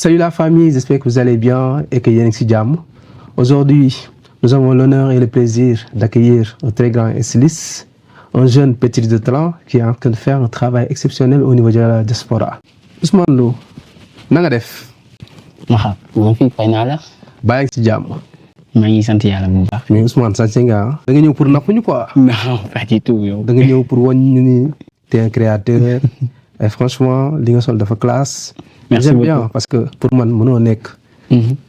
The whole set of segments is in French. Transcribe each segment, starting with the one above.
Salut la famille, j'espère que vous allez bien et que Yannick Sidjam. Aujourd'hui, nous avons l'honneur et le plaisir d'accueillir un très grand styliste, un jeune petit de talent qui est en train de faire un travail exceptionnel au niveau de la diaspora. Ousmane Lo, nanga def? Maha, maa fi fay naa la. Bàyyi ci jàmm. maa ngi sant yàlla bu baax. Mais Ousmane sant nga da nga ñëw pour napp ñu quoi? Non, pas du tout yow. Da nga ñëw pour wan ñu ni t'es un créateur et franchement li nga sol dafa classe. Merci J'aime beaucoup. bien parce que pour man mënoo nekk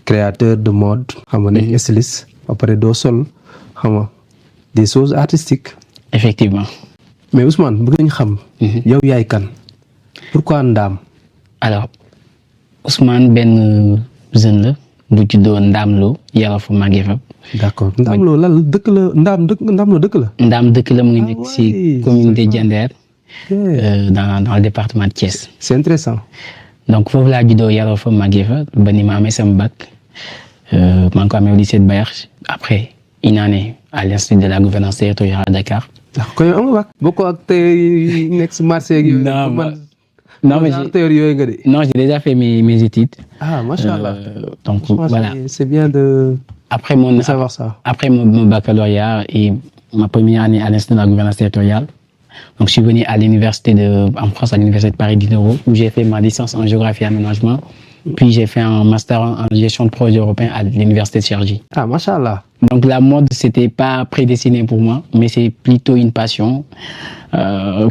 créateur de mode, xam nga nekk styliste après doo sol xam nga des choses artistiques. Effectivement. Mais Ousmane bëgg nañu xam. yow yaay kan? Pourquoi Ndaam? Alors, Ousmane benn jeune la bu juddoo Ndaam Lo yaroo fa màggee fa. D'accord Ndaam Lo lan dëkk la Ndaam Lo dëkk la. Ndaam dëkk la mu ngi nekk oui, ci commune de Diender Ok. dans le département de Thiès. C'est intéressant. Donc foofu laa juddoo yaroo fa màggee fa ba ni ma amee sama bac maa ngi ko amee au lycée de Bayerche après une année à l'Institut de la gouvernance territoriale à Dakar. Ndax ko yow am nga bac bokkoo ak tey nekk si marché ak yooyu. Non, man non, mais acteur yooyu nga de. non, j'ai déjà fait mes études. Ah machallah. Donc Franchement, voilà. c'est bien de Après mon savoir ça. Après mon baccalauréat et ma première année à l'Institut de la gouvernance territoriale, donc je suis venu à en France, à l'université de Paris Diderot, où j'ai fait ma licence en géographie et aménagement. Puis j'ai fait un master en gestion de projets européens à l'université de Cergy. Ah machallah. Donc la mode, c'était pas prédestiné pour moi, mais c'est plutôt une passion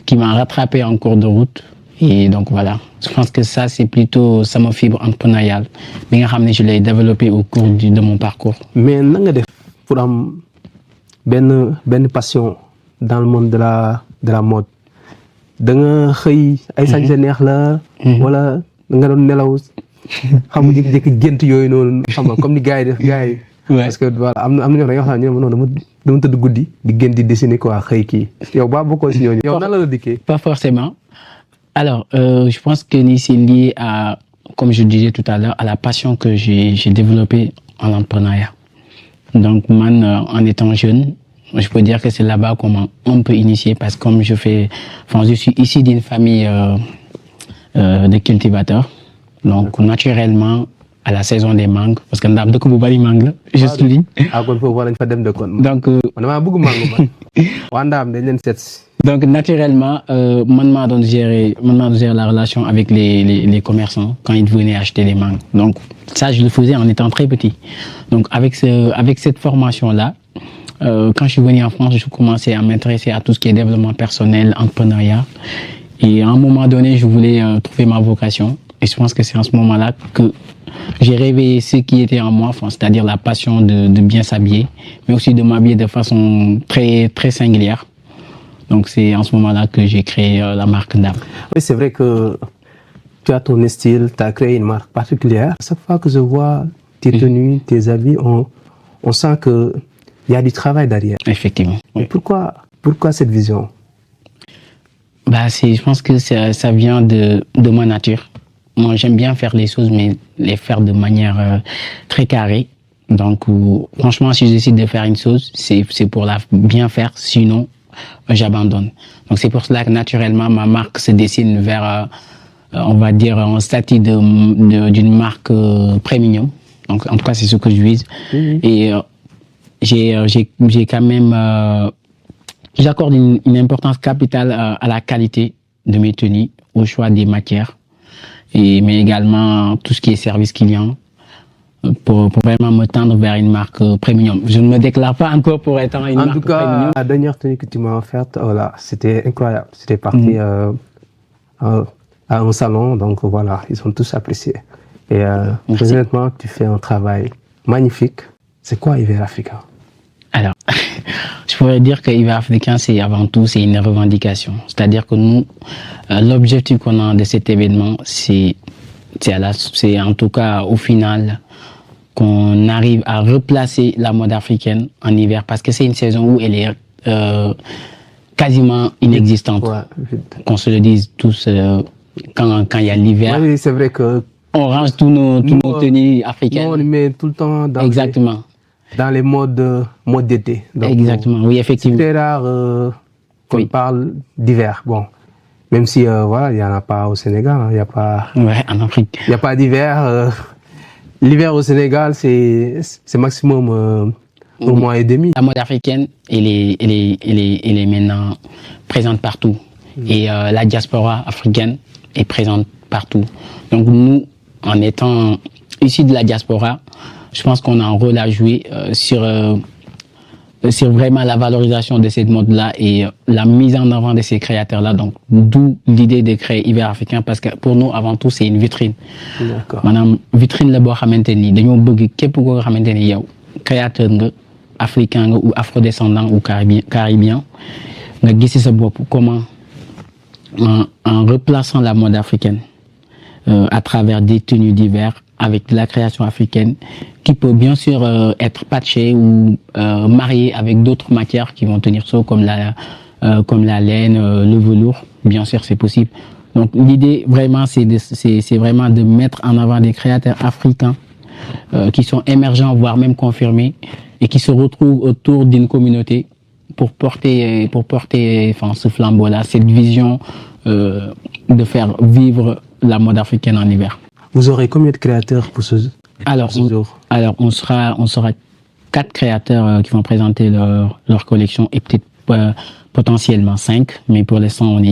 qui m'a rattrapé en cours de route. Et donc voilà, je pense que ça c'est plutôt sama fibre entrepreneuriale. Bi nga xam ne je l'ai développé au cours de mon parcours. Mais na nga def pour am benn passion dans le monde de la mode? Da nga xëy ay sañse neex la. wala nga doon nelaw xam nga jékki-jékki gént yooyu noonu xam nga comme ni gars yi def gars yi. Ouais. Parce que voilà am na ñoo xam ne ñoom non dama tëdd guddi di gént di dessiner quoi xëy kii. yow baa bokkoo si ñooñu. yow nan la dikkee? Pas forcément. Alors, je pense que c'est lié à, comme je disais tout à l'heure, à la passion que j'ai développée en entrepreneuriat. Donc, man, en étant jeune, je peux dire que c'est là-bas qu'on m'a un peu initié parce que comme je suis issu d'une famille de cultivateurs. Donc, naturellement, à la saison des mangues, parce que Ndam dëkk bu bari mangue la, je souligne. ah kon foofu war nañ fa dem de kon. Donc, man damaa bëgg mango man. waa Ndaam dañ leen seet si. donc naturellement, man maa doon gérer la relation avec les commerçants quand ils venaient acheter les mangues. Donc ça, je le faisais en étant très petit. Donc avec cette formation-là, quand je suis venu en France, je commençais à m'intéresser à tout ce qui est développement personnel, entrepreneuriat. Et à un moment donné, je voulais trouver ma vocation. Et je pense que c'est en ce moment-là que j'ai réveillé ce qui était en moi, enfin, c'est-à-dire la passion de bien s'habiller, mais aussi de m'habiller de façon très, très singulière. Donc c'est en ce moment-là que j'ai créé la marque Ndam. Oui, c'est vrai que tu as ton style, tu as créé une marque particulière. Chaque fois que je vois tes tenues, tes habits, on sent qu'il y a du travail derrière. Effectivement. Oui. Pourquoi cette vision? Je pense que ça vient de ma nature. Moi, j'aime bien faire les choses, mais les faire de manière très carrée. Donc, franchement, si je décide de faire une chose, c'est pour la bien faire. Sinon, j'abandonne. Donc, c'est pour cela que naturellement, ma marque se dessine vers, on va dire, un statut d'une marque premium. Donc, en tout cas, c'est ce que je vise. Et j'ai quand même, j'accorde une importance capitale à la qualité de mes tenues, au choix des matières. Mais également tout ce qui est service client pour vraiment me tendre vers une marque premium. Je ne me déclare pas encore pour être une marque premium. En tout cas, la dernière tenue que tu m'as offerte, voilà, c'était incroyable. C'était parti à un salon, donc voilà, ils ont tous apprécié. Et honnêtement, tu fais un travail magnifique. C'est quoi Hiver Africain? Alors, je pourrais dire que Hiver Africain, c'est avant tout, c'est une revendication. C'est-à-dire que nous, l'objectif qu'on a de cet événement, c'est en tout cas au final qu'on arrive à replacer la mode africaine en hiver parce que c'est une saison où elle est quasiment inexistante. Ouais. Qu'on se le dise tous quand il y a l'hiver. Oui, c'est vrai que on range tous nos tenues africaines. On les met tout le temps dans Exactement. Dans les modes d'été. Exactement, oui, effectivement. C'est très rare qu'on parle d'hiver. Bon, Même si, voilà, il n'y en a pas au Sénégal, hein, il n'y a pas, Ouais, en Afrique. il y a pas d'hiver. L'hiver au Sénégal, c'est maximum un mois et demi. La mode africaine, elle est maintenant présente partout. Et la diaspora africaine est présente partout. Donc nous, en étant issus de la diaspora, je pense qu'on a un rôle à jouer sur vraiment la valorisation de cette mode-là et la mise en avant de ces créateurs-là. Donc, d'où l'idée de créer Hiver Africain, parce que pour nous, avant tout, c'est une vitrine. D'accord. Maanaam vitrine la boo xamante ni dañoo bëgg képp koo xamante ni yow créateur nga africain nga ou afrodescendant ou caribien nga gis ci sa bopp comment en replaçant la mode africaine à travers des tenues d'hiver avec la création africaine qui peut bien sûr être patchée ou mariée avec d'autres matières qui vont tenir chaud comme la laine, le velours. Bien sûr, c'est possible. Donc l'idée vraiment c'est vraiment de mettre en avant des créateurs africains qui sont émergents voire même confirmés et qui se retrouvent autour d'une communauté pour porter enfin ce flambeau-là, cette vision de faire vivre la mode africaine en hiver. Vous aurez combien de créateurs pour ce jour? Alors on sera 4 créateurs qui vont présenter leur collection et peut-être potentiellement 5, mais pour l'instant on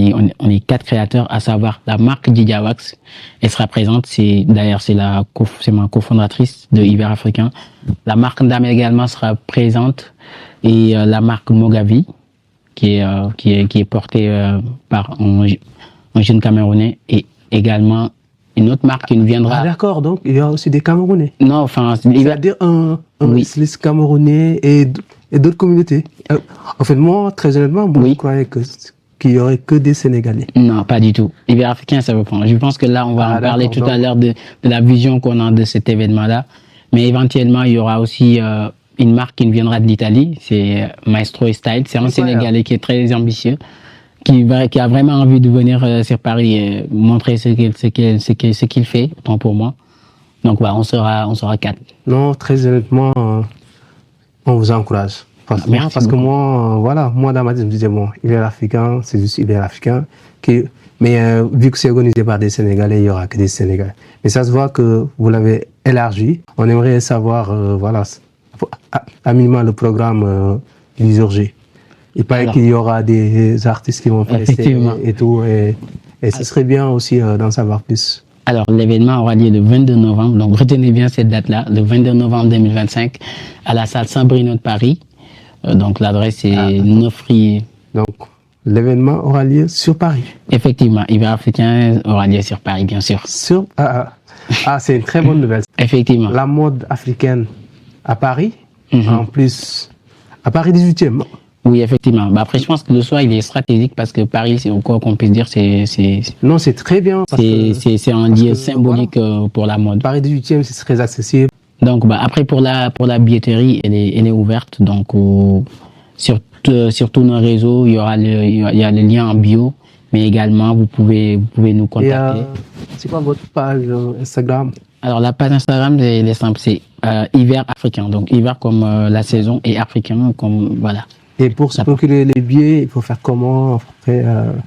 est 4 créateurs, à savoir la marque Didia Wax. Elle sera présente, c'est ma cofondatrice de Hiver Africain. La marque Ndam également sera présente et la marque Mogavi qui est portée par un jeune Camerounais et également une autre marque qui nous viendra. Ah d'accord, donc il y a aussi des Camerounais. Non, enfin, c'est-à-dire un styliste camerounais et d'autres communautés. En fait, moi, très honnêtement, je croyais qu'il y aurait que des Sénégalais. Non, pas du tout. Hiver Africain, ça reprend. Je pense que là, on va en parler tout à l'heure de la vision qu'on a de cet événement-là. Mais éventuellement, il y aura aussi une marque qui nous viendra de l'Italie. C'est Maestro Style. C'est un Sénégalais qui est très ambitieux, qui a vraiment envie de venir sur Paris et montrer ce qu'il fait, autant pour moi. Donc, on sera 4. Non, très honnêtement, on vous encourage. Merci parce que moi, dans ma tête, je me disais, bon, Hiver Africain, c'est juste Hiver Africain. Mais vu que c'est organisé par des Sénégalais, il n'y aura que des Sénégalais. Mais ça se voit que vous l'avez élargi. On aimerait savoir, à minima le programme du jour J. Il paraît qu'il y aura des artistes qui vont faire et tout. Et ce serait bien aussi d'en savoir plus. Alors, l'événement aura lieu le 22 novembre. Donc, retenez bien cette date-là, le 22 novembre 2025, à la salle Saint-Bruno de Paris. Donc, l'adresse est 9 rue. Donc, l'événement aura lieu sur Paris. Effectivement, Hiver Africain aura lieu sur Paris, bien sûr. C'est une très bonne nouvelle. Effectivement. La mode africaine à Paris, en plus, à Paris 18e. Oui, effectivement. Après, je pense que le soir, il est stratégique parce que Paris, c'est encore qu'on puisse dire, Non, c'est très bien. C'est un lieu symbolique pour la mode. Paris 18e, c'est très accessible. Donc, après, pour la billetterie, elle est ouverte. Donc, sur tous nos réseaux, il y a le lien en bio. Mais également, vous pouvez nous contacter. C'est quoi votre page Instagram? Alors, la page Instagram, elle est simple. C'est Hiver Africain. Donc, hiver comme la saison et africain comme, voilà. Et pour se procurer les billets, il faut faire comment après,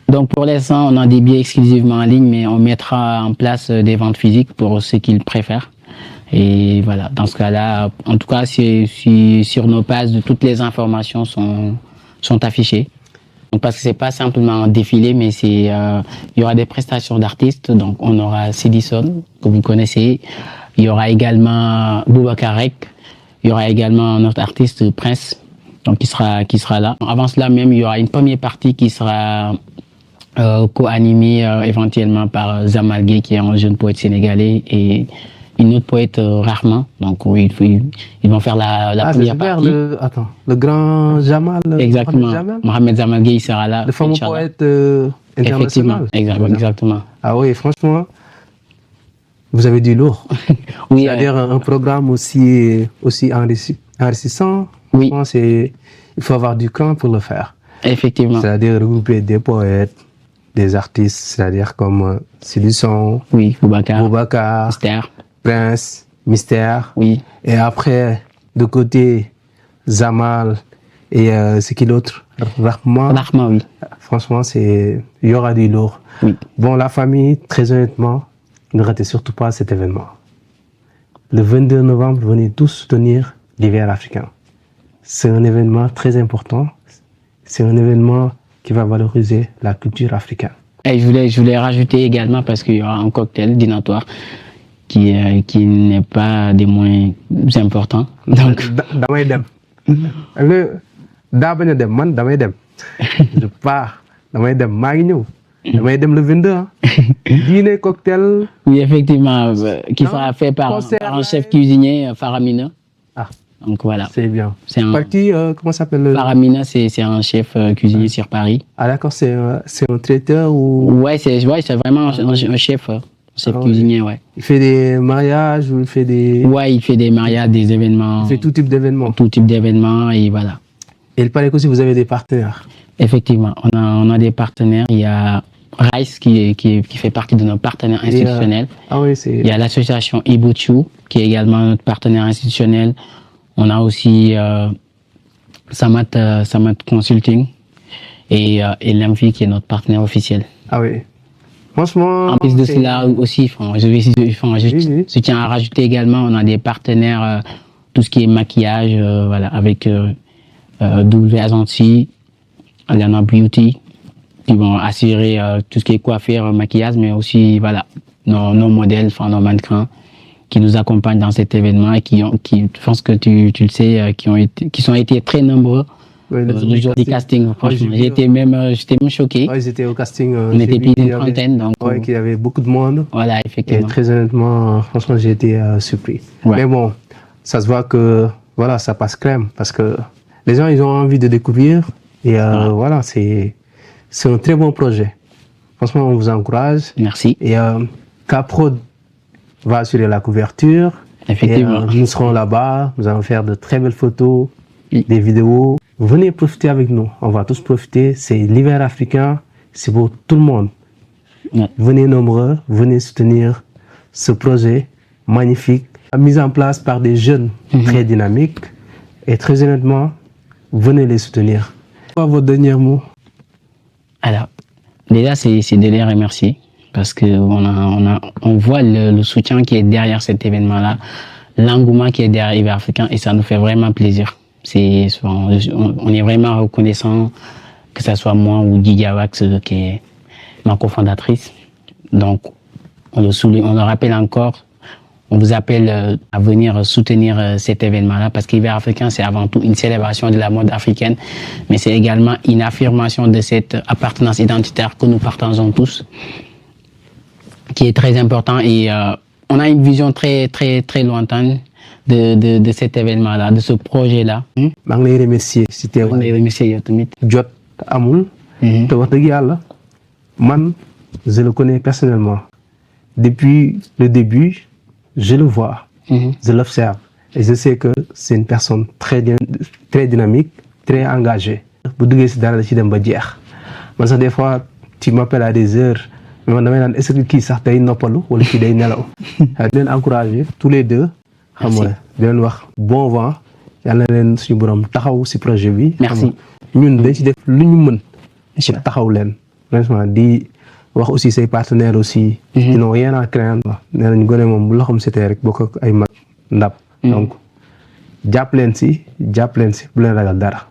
Donc pour l'instant, on a des billets exclusivement en ligne, mais on mettra en place des ventes physiques pour ceux qui le préfèrent. Et voilà, dans ce cas-là, en tout cas, si sur nos pages, toutes les informations sont affichées. Donc, parce que c'est pas simplement un défilé, mais il y aura des prestations d'artistes. Donc on aura Cedison, que vous connaissez. Il y aura également Boubacar Rek. Il y aura également notre artiste Prince. Donc, qui sera là. Avant cela même, il y aura une première partie qui sera co-animée éventuellement par Zamal Gueye, qui est un jeune poète sénégalais, et une autre poète Rahman. Donc, ils vont faire la première partie. Le grand Jamal. Exactement. Mohamed Zamal Gueye sera là. Le fameux poète international. Exactement. Ah oui, franchement, vous avez du lourd. Oui. C'est-à-dire un programme aussi enrichissant. Oui. Il faut avoir du cran pour le faire. Effectivement. C'est-à-dire regrouper des poètes, des artistes, c'est-à-dire comme Cedison, oui, Boubacar, Mystère, Prince, Mystère. Oui. Et après, de côté, Zamal et c'est qui l'autre? Rahman. Rahman, oui. franchement, il y aura du lourd. Oui. Bon, la famille, très honnêtement, ne ratez surtout pas cet événement. Le 22 novembre, venez tous soutenir l'hiver africain. C'est un événement très important. C'est un événement qui va valoriser la culture africaine. Et je voulais rajouter également, parce qu'il y aura un cocktail dînatoire qui n'est pas des moins importants. Donc, damay dem. Daa bañ a dem man damay dem. Je pars damay dem maa ngi ñëw. Damay dem le 22 hein. Dîner cocktail. oui, effectivement, qui sera fait par un chef cuisinier, Faramina. Ah, donc voilà. c'est bien. C'est un, Par qui, comment s'appelle le... Faramina, c'est un chef cuisinier sur Paris. Ah d'accord, c'est un traiteur ou... Ouais, c'est vraiment un chef cuisinier, ouais. Il fait des mariages ou il fait des... Ouais, il fait des mariages, des événements. Il fait tout type d'événements. Tout type d'événements, et voilà. Et il paraît qu'aussi vous avez des partenaires. Effectivement, on a des partenaires. Il y a Rice qui fait partie de nos partenaires institutionnels. Ah oui, c'est... Il y a l'association Ibuchu qui est également notre partenaire institutionnel. On a aussi Samat Consulting et l'Envie qui est notre partenaire officiel. Ah oui. Franchement... En plus de cela aussi, je tiens à rajouter également, on a des partenaires, tout ce qui est maquillage, voilà, avec W Azanti, Lana Beauty, qui vont assurer tout ce qui est coiffure, maquillage, mais aussi voilà, nos modèles, enfin nos mannequins qui nous accompagnent dans cet événement et qui, je pense que tu le sais, qui ont été très nombreux. Oui, le jour du casting, franchement, j'étais même choqué. Oui, ils étaient au casting. On était plus d'une trentaine, donc. Oui, qu'il y avait beaucoup de monde. Voilà, effectivement. Et très honnêtement, franchement, j'ai été surpris. Ouais. Mais bon, ça se voit que voilà, ça passe crème parce que les gens, ils ont envie de découvrir. Et voilà, c'est un très bon projet. Franchement, on vous encourage. Merci. Et Caprod va assurer la couverture. Effectivement. Et, nous serons là-bas. Nous allons faire de très belles photos, Oui. des vidéos. Venez profiter avec nous. On va tous profiter. C'est l'hiver africain. C'est pour tout le monde. Ouais. Venez nombreux. Venez soutenir ce projet magnifique, mis en place par des jeunes très dynamiques. Et très honnêtement, venez les soutenir. Quoi votre dernier mot? Alors, déjà, c'est de les remercier parce que on voit le soutien qui est derrière cet événement-là, l'engouement qui est derrière l'hiver africain, et ça nous fait vraiment plaisir. On est vraiment reconnaissant, que ce soit moi ou Didia Wax, qui est ma cofondatrice. Donc, on le rappelle encore. On vous appelle à venir soutenir cet événement-là parce que l'hiver africain, c'est avant tout une célébration de la mode africaine, mais c'est également une affirmation de cette appartenance identitaire que nous partageons tous, qui est très important. Et on a une vision très, très, très lointaine de cet événement-là, de ce projet-là. maa ngi lay remercier si teewaay. On les remercie yow tamit. Jot amul. te wax dëgg yàlla man je le connais personnellement depuis le début. Je le vois, je l'observe et je sais que c'est une personne très dynamique, très engagée. Bu duggee si dara la ci dem ba jeex man sax des fois tu m'appelles à des heures mais man damay naan est-ce que kii sax day noppalu wala kii day nelaw. di leen encourager tous les deux. xam nga di leen wax bon vent yàlla na leen suñu borom taxaw si projet bi. Merci. ñun dañ ci def lu ñu mën. taxaw leen franchement di. wax aussi say partenaires aussi. ils n'ont rien à craindre. nee nañu gone moom bu loxoom setee rek bokk ak ay mag ndab. donc jàpp leen si bu leen ragal dara.